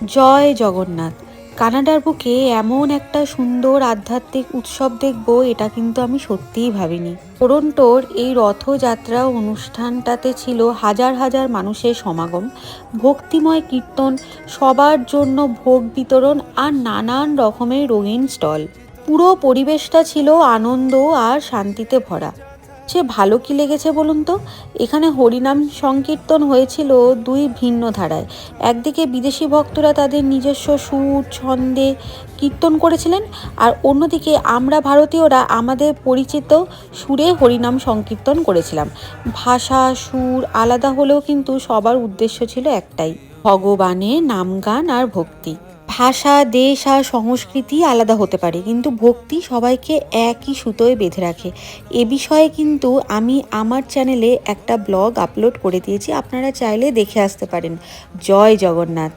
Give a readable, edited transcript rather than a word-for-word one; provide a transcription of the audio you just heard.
জয় জগন্নাথ। কানাডার বুকে এমন একটা সুন্দর আধ্যাত্মিক উৎসব দেখব, এটা কিন্তু আমি সত্যিই ভাবিনি। টরন্টোর এই রথযাত্রা অনুষ্ঠানটাতে ছিল হাজার হাজার মানুষের সমাগম, ভক্তিময় কীর্তন, সবার জন্য ভোগ বিতরণ আর নানান রকমের রঙিন স্টল। পুরো পরিবেশটা ছিল আনন্দ আর শান্তিতে ভরা। সে ভালো কি লেগেছে বলুন তো? এখানে হরিনাম সংকীর্তন হয়েছিল দুই ভিন্ন ধারায়। একদিকে বিদেশি ভক্তরা তাদের নিজস্ব সুর ছন্দে কীর্তন করেছিলেন, আর অন্যদিকে আমরা ভারতীয়রা আমাদের পরিচিত সুরে হরিনাম সংকীর্তন করেছিলাম। ভাষা সুর আলাদা হলেও কিন্তু সবার উদ্দেশ্য ছিল একটাই, ভগবানের নামগান আর ভক্তি। ভাষা দেশ আর সংস্কৃতি আলাদা হতে পারে, কিন্তু ভক্তি সবাইকে একই সুতোয় বেঁধে রাখে। এ বিষয়ে কিন্তু আমি আমার চ্যানেলে একটা ব্লগ আপলোড করে দিয়েছি, আপনারা চাইলে দেখে আসতে পারেন। জয় জগন্নাথ।